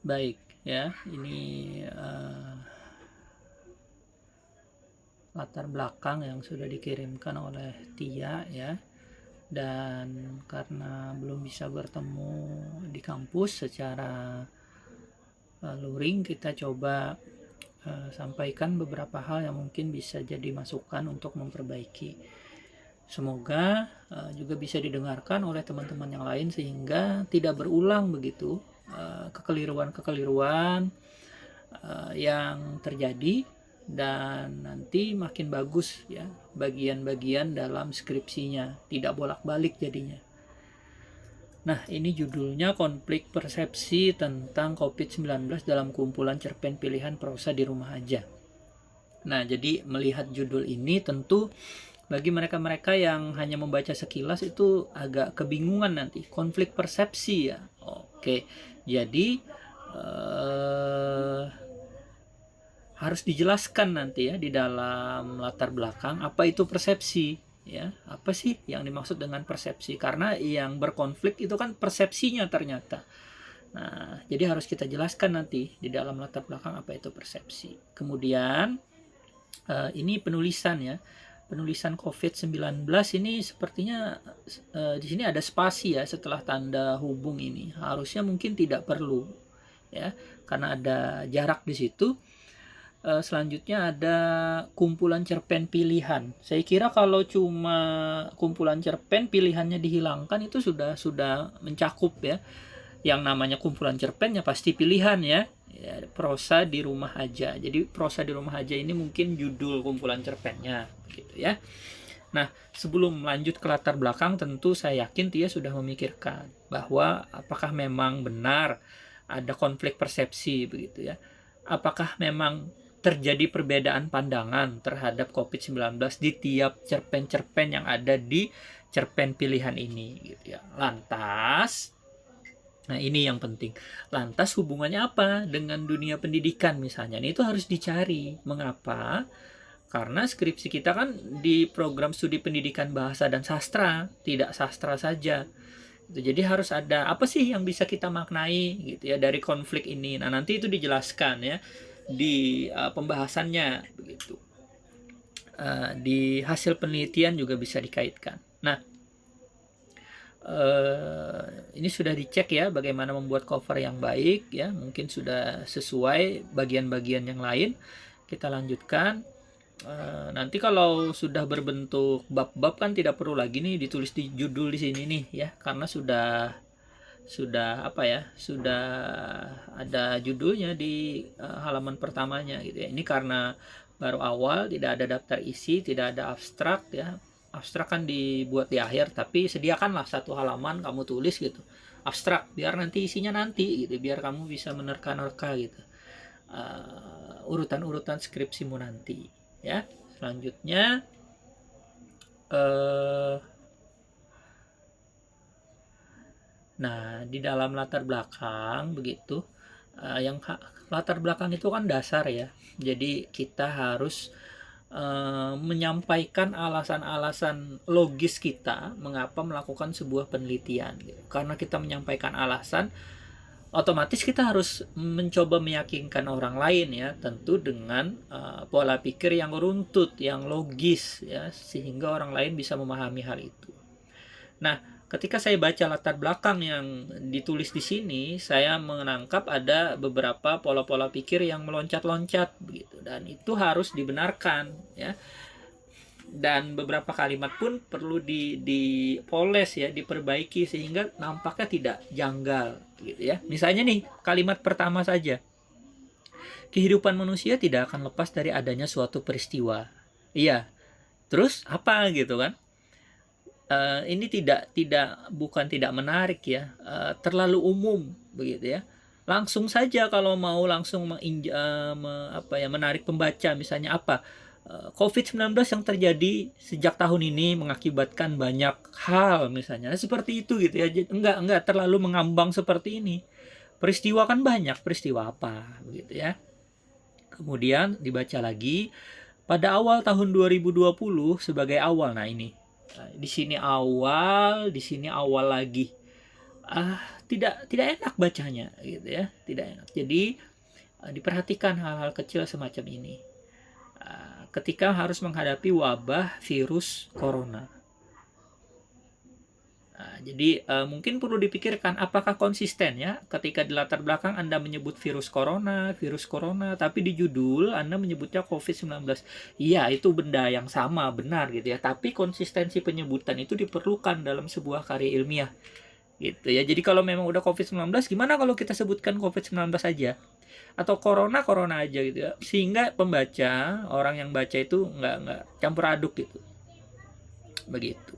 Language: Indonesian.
Baik ya, ini latar belakang yang sudah dikirimkan oleh Tia ya. Dan karena belum bisa bertemu di kampus secara luring, kita coba sampaikan beberapa hal yang mungkin bisa jadi masukan untuk memperbaiki. Semoga juga bisa didengarkan oleh teman-teman yang lain sehingga tidak berulang begitu kekeliruan-kekeliruan yang terjadi, dan nanti makin bagus ya bagian-bagian dalam skripsinya, tidak bolak-balik jadinya. Nah, ini judulnya Konflik Persepsi tentang COVID-19 dalam kumpulan cerpen pilihan prosa di rumah aja. Nah, jadi melihat judul ini tentu bagi mereka-mereka yang hanya membaca sekilas itu agak kebingungan nanti. Konflik persepsi ya. Oke, jadi harus dijelaskan nanti ya di dalam latar belakang apa itu persepsi ya, apa sih yang dimaksud dengan persepsi, karena yang berkonflik itu kan persepsinya ternyata. Nah, jadi harus kita jelaskan nanti di dalam latar belakang apa itu persepsi. Kemudian ini penulisan ya. Penulisan COVID-19 ini sepertinya di sini ada spasi ya setelah tanda hubung ini. Harusnya mungkin tidak perlu ya karena ada jarak di situ. Selanjutnya ada kumpulan cerpen pilihan. Saya kira kalau cuma kumpulan cerpen pilihannya dihilangkan itu sudah mencakup ya. Yang namanya kumpulan cerpen ya pasti pilihan ya. Prosa di rumah aja. Jadi prosa di rumah aja ini mungkin judul kumpulan cerpennya gitu ya. Nah, sebelum lanjut ke latar belakang, tentu saya yakin Tia sudah memikirkan bahwa apakah memang benar ada konflik persepsi begitu ya. Apakah memang terjadi perbedaan pandangan terhadap COVID-19 di tiap cerpen-cerpen yang ada di cerpen pilihan ini gitu ya. Lantas, nah ini yang penting. Lantas hubungannya apa dengan dunia pendidikan misalnya? Ini itu harus dicari. Mengapa? Karena skripsi kita kan di program studi pendidikan bahasa dan sastra, tidak sastra saja. Jadi harus ada apa sih yang bisa kita maknai gitu ya dari konflik ini. Nah, nanti itu dijelaskan ya di pembahasannya begitu. Di hasil penelitian juga bisa dikaitkan. Nah, ini sudah dicek ya bagaimana membuat cover yang baik ya, mungkin sudah sesuai bagian-bagian yang lain. Kita lanjutkan. Nanti kalau sudah berbentuk bab-bab kan tidak perlu lagi nih ditulis di judul di sini nih ya, karena sudah apa ya, sudah ada judulnya di halaman pertamanya gitu ya. Ini karena baru awal, tidak ada daftar isi, tidak ada abstrak ya. Abstrak kan dibuat di akhir, tapi sediakanlah satu halaman kamu tulis gitu abstrak, biar nanti isinya nanti gitu, biar kamu bisa menerka-nerka gitu urutan-urutan skripsimu nanti ya. Selanjutnya nah di dalam latar belakang begitu, yang latar belakang itu kan dasar ya, jadi kita harus menyampaikan alasan-alasan logis kita mengapa melakukan sebuah penelitian gitu. Karena kita menyampaikan alasan, otomatis kita harus mencoba meyakinkan orang lain ya, tentu dengan pola pikir yang runtut, yang logis ya, sehingga orang lain bisa memahami hal itu. Nah, ketika saya baca latar belakang yang ditulis di sini, saya menangkap ada beberapa pola-pola pikir yang meloncat-loncat begitu, dan itu harus dibenarkan ya. Dan beberapa kalimat pun perlu dipoles ya, diperbaiki sehingga nampaknya tidak janggal gitu ya. Misalnya nih, kalimat pertama saja. Kehidupan manusia tidak akan lepas dari adanya suatu peristiwa. Iya. Terus apa gitu kan? Ini bukan tidak menarik ya, terlalu umum begitu ya. Langsung saja kalau mau langsung menarik pembaca, misalnya apa? COVID-19 yang terjadi sejak tahun ini mengakibatkan banyak hal misalnya, seperti itu gitu ya. Enggak terlalu mengambang seperti ini. Peristiwa kan banyak, peristiwa apa begitu ya. Kemudian dibaca lagi pada awal tahun 2020 sebagai awal. Nah, ini di sini awal lagi. tidak enak bacanya gitu ya, tidak enak. Jadi diperhatikan hal-hal kecil semacam ini ketika harus menghadapi wabah virus corona. Jadi mungkin perlu dipikirkan apakah konsisten ya ketika di latar belakang Anda menyebut virus corona, tapi di judul Anda menyebutnya COVID-19. Iya, itu benda yang sama, benar gitu ya. Tapi konsistensi penyebutan itu diperlukan dalam sebuah karya ilmiah. Gitu ya. Jadi kalau memang udah COVID-19, gimana kalau kita sebutkan COVID-19 aja? Atau corona aja gitu ya. Sehingga pembaca, orang yang baca itu nggak campur aduk gitu. Begitu.